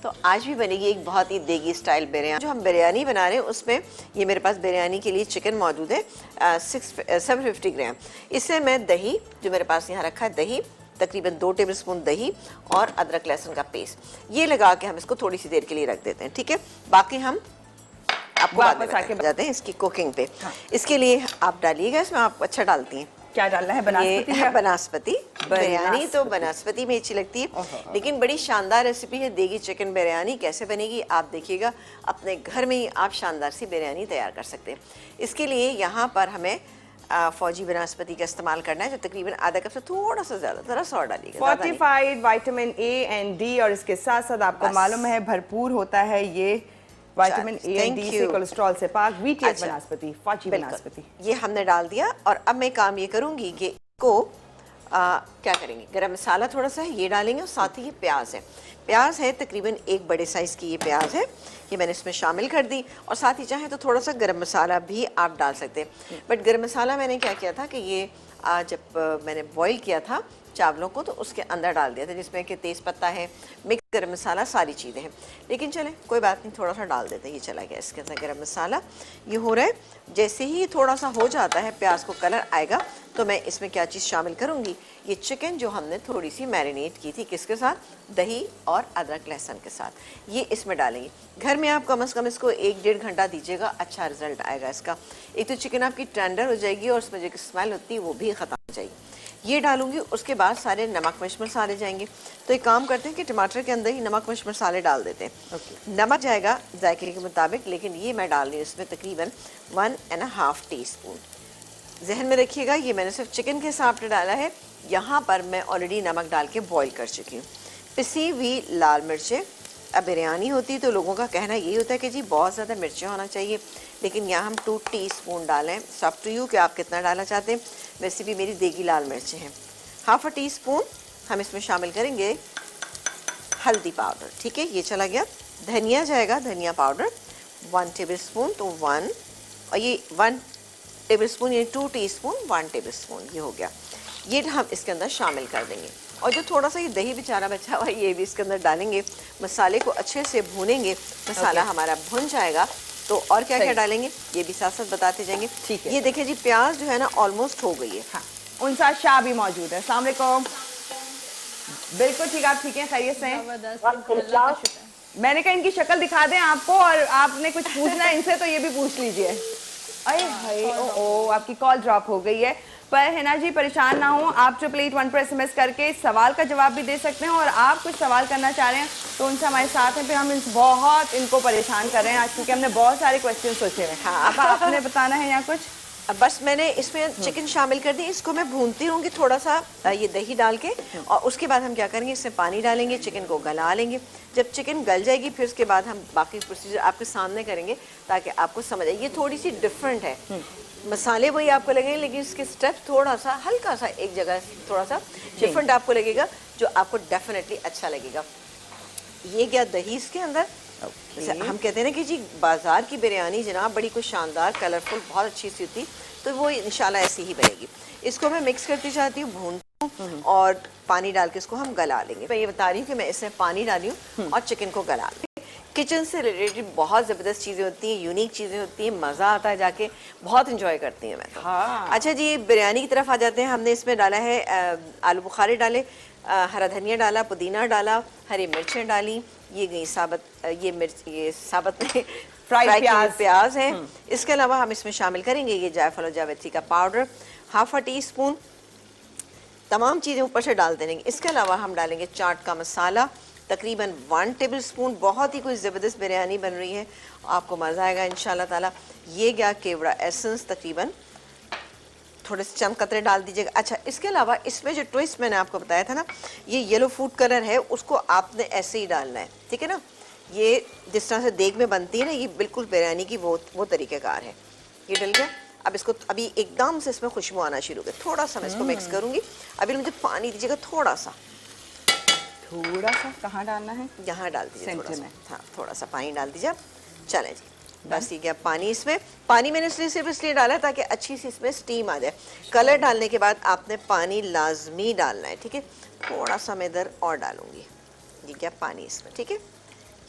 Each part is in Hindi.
तो आज भी बनेगी एक बहुत ही देगी स्टाइल बिरयानी। जो हम बिरयानी बना रहे हैं उसमें ये मेरे पास बिरयानी के लिए चिकन मौजूद है 750 ग्राम। इससे मैं दही जो मेरे पास यहाँ रखा है, दही तकरीबन 2 टेबलस्पून दही और अदरक लहसुन का पेस्ट, ये लगा के हम इसको थोड़ी सी देर के लिए रख देते हैं। ठीक है, बाकी हम आपको बाद में आके जाते हैं इसकी कुकिंग पे। हाँ। इसके लिए आप डालिएगा, इसमें आप अच्छा डालती हैं। क्या डालना है? बनास्पति। बनास्पति बिरयानी तो बनास्पति में अच्छी लगती है, लेकिन बड़ी शानदार रेसिपी है देगी चिकन बिरयानी। कैसे बनेगी आप देखिएगा, अपने घर में ही आप शानदार सी बिरयानी तैयार कर सकते हैं। इसके लिए यहाँ पर हमें फौजी बनास्पति का इस्तेमाल करना है, जो तकरीबन आधा कप से थोड़ा सा ज्यादा, थोड़ा सा और डालिएगा। Fortified vitamin A and D, और इसके साथ साथ आपको मालूम है भरपूर होता है ये विटामिन ए एंड डी से, कोलेस्ट्रॉल से पाक, वीटीएस बनास्पति, फौजी बनास्पति। ये हमने डाल दिया और अब मैं काम ये करूंगी कि इसको क्या करेंगे, गरम मसाला थोड़ा सा है ये डालेंगे और साथ ही ये प्याज है। प्याज है तकरीबन एक बड़े साइज की ये प्याज है, ये मैंने इसमें शामिल कर दी। और साथ ही चाहे तो थोड़ा सा गरम मसाला भी आप डाल सकते हैं, बट गरम मसाला मैंने क्या किया था कि ये जब मैंने बॉईल किया था चावलों को तो उसके अंदर डाल दिया था, जिसमें कि तेज़ पत्ता है, मिक्स गरम मसाला, सारी चीज़ें हैं। लेकिन चले कोई बात नहीं, थोड़ा सा डाल देते हैं। ये चला गया इसके अंदर गरम मसाला, ये हो रहा है। जैसे ही थोड़ा सा हो जाता है, प्याज को कलर आएगा, तो मैं इसमें क्या चीज़ शामिल करूँगी, ये चिकन जो हमने थोड़ी सी मैरिनेट की थी, किसके साथ, दही और अदरक लहसुन के साथ, ये इसमें डालेंगे। घर में आप कम से कम इसको 1-1.5 घंटा दीजिएगा, अच्छा रिजल्ट आएगा इसका। एक तो चिकन आपकी टेंडर हो जाएगी और उसमें जो स्मेल होती है वो भी ख़त्म हो जाएगी। ये डालूंगी, उसके बाद सारे नमक मिर्च मसाले जाएंगे। तो एक काम करते हैं कि टमाटर के अंदर ही नमक मिर्च मसाले डाल देते हैं। नमक जाएगा जायके के मुताबिक, लेकिन ये मैं डाल रही हूँ इसमें तकरीबन 1.5 टीस्पून। जहन में रखिएगा, ये मैंने सिर्फ चिकन के हिसाब से डाला है। यहाँ पर मैं ऑलरेडी नमक डाल के बॉईल कर चुकी हूँ। पिसी हुई लाल मिर्चें, अब बिरयानी होती है तो लोगों का कहना यही होता है कि जी बहुत ज़्यादा मिर्चें होना चाहिए, लेकिन यहाँ हम 2 टीस्पून डालें। सब टू यू कि आप कितना डालना चाहते हैं। वैसे भी मेरी देगी लाल मिर्चें हैं। 1/2 टीस्पून हम इसमें शामिल करेंगे हल्दी पाउडर। ठीक है, ये चला गया। धनिया जाएगा, धनिया पाउडर 1 टेबलस्पून, तो 1, और ये 1 टेबलस्पून, ये 2 टीस्पून 1 टेबलस्पून, ये हो गया। ये हम इसके अंदर शामिल कर देंगे। और जो थोड़ा सा ये दही बेचारा बचा हुआ है ये भी इसके अंदर डालेंगे। मसाले को अच्छे से भूनेंगे, मसाला हमारा भुन जाएगा तो और क्या क्या डालेंगे ये भी साथ साथ बताते जाएंगे। ठीक है, ये देखिए जी प्याज जो है ना ऑलमोस्ट हो गई है। हाँ, उनसा शाह भी मौजूद है। अस्सलाम वालेकुम। बिल्कुल ठीक, आप ठीक हैं, खैरियत से हैं? मैंने कहा इनकी शक्ल दिखा दें आपको, और आपने कुछ पूछना है इनसे तो ये भी पूछ लीजिए। अरे भाई ओ आपकी कॉल ड्रॉप हो गई है, पर है ना जी, परेशान ना हो, आप 888 पर SMS करके इस सवाल का जवाब भी दे सकते हैं। और आप कुछ सवाल करना चाह रहे हैं तो उनसे हमारे साथ हैं, फिर हम बहुत इनको परेशान कर रहे हैं आज, क्योंकि हमने बहुत सारे क्वेश्चन सोचे हैं। हाँ, अब आपने बताना है या कुछ? बस मैंने इसमें चिकन शामिल कर दी, इसको मैं भूनती रहूँगी थोड़ा सा ये दही डाल के, और उसके बाद हम क्या करेंगे, इसमें पानी डालेंगे, चिकन को गला लेंगे। जब चिकन गल जाएगी फिर उसके बाद हम बाकी प्रोसीजर आपके सामने करेंगे ताकि आपको समझ आए। ये थोड़ी सी डिफरेंट है, मसाले वही आपको लगेंगे लेकिन इसके स्टेप थोड़ा सा हल्का सा एक जगह थोड़ा सा डिफरेंट आपको लगेगा, जो आपको डेफिनेटली अच्छा लगेगा। ये क्या दही इसके अंदर, हम कहते हैं ना कि जी बाजार की बिरयानी जनाब बड़ी कुछ शानदार कलरफुल बहुत अच्छी सी होती, तो वो इंशाल्लाह ऐसी ही बनेगी। इसको मैं मिक्स करती जाती हूँ, भूनती हूँ और पानी डाल के इसको हम गला लेंगे। मैं ये बता रही हूँ कि मैं इसमें पानी डाली हूँ और चिकन को गला लेंगे। किचन से रिलेटेड बहुत ज़बरदस्त चीज़ें होती हैं, यूनिक चीज़ें होती हैं, मज़ा आता है जाके, बहुत इंजॉय करती हैं मैं तो। हाँ। अच्छा जी, बिरयानी की तरफ आ जाते हैं। हमने इसमें डाला है आलू बुखारे डाले, हरा धनिया डाला, पुदीना डाला, हरी मिर्चें डाली, ये गई साबत, ये मिर्च, ये साबत में फ्राई प्याज है। इसके अलावा हम इसमें शामिल करेंगे ये जायफल और जावित्री का पाउडर 1/2 टीस्पून। तमाम चीज़ें ऊपर से डाल देंगे। इसके अलावा हम डालेंगे चाट का मसाला तकरीबन 1 टेबलस्पून। बहुत ही कोई ज़बरदस्त बिरयानी बन रही है, आपको मज़ा आएगा इंशाल्लाह ताला। ये गया केवड़ा एसेंस, तकरीबन थोड़े से चंद कतरे डाल दीजिएगा। अच्छा, इसके अलावा इसमें जो ट्विस्ट मैंने आपको बताया था ना, ये येलो फूड कलर है, उसको आपने ऐसे ही डालना है, ठीक है ना। ये जिस तरह से देग में बनती है ना, ये बिल्कुल बिरयानी की वो तरीक़ेकार है। ये डल गया। अब इसको अभी एकदम से इसमें खुशबू आना शुरू हो गई। थोड़ा सा मैं इसको मिक्स करूँगी। अभी मुझे पानी दीजिएगा थोड़ा सा कहाँ डालना है? यहाँ डाल दीजिए थोड़ा सा। हाँ, थोड़ा सा पानी डाल दीजिए। चलें जी, बस ये क्या पानी, इसमें पानी मैंने सिर्फ इसलिए डाला ताकि अच्छी सी इसमें स्टीम आ जाए। कलर डालने के बाद आपने पानी लाजमी डालना है, ठीक है। थोड़ा सा मैं इधर और डालूंगी, ये क्या पानी इसमें, ठीक है।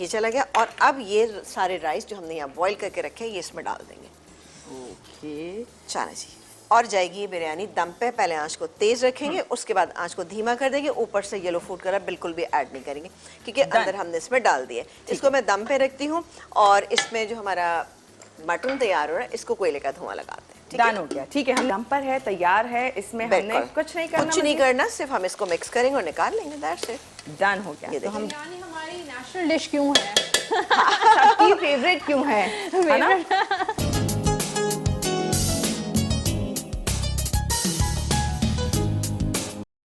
ये चला गया। और अब ये सारे राइस जो हमने यहाँ बॉईल करके रखे हैं ये इसमें डाल देंगे। ओके, चला जी। और जाएगी ये बिरयानी दम पे। पहले आंच को तेज रखेंगे, उसके बाद आंच को धीमा कर देंगे। ऊपर से येलो फूड कलर बिल्कुल भी ऐड नहीं करेंगे क्योंकि अंदर हमने इसमें डाल दिए। इसको मैं दम पे रखती हूँ और इसमें जो हमारा मटन तैयार हो रहा है इसको कोयले का धुआं लगाते हैं। डन हो गया, ठीक है। हम दम पर है, तैयार है, इसमें हमने कुछ नहीं करना, कुछ नहीं करना, सिर्फ हम इसको मिक्स करेंगे और निकाल लेंगे। दैट्स इट, डन हो गया। तो हम बिरयानी हमारी नेशनल डिश क्यों है? सबकी फेवरेट क्यों है ना?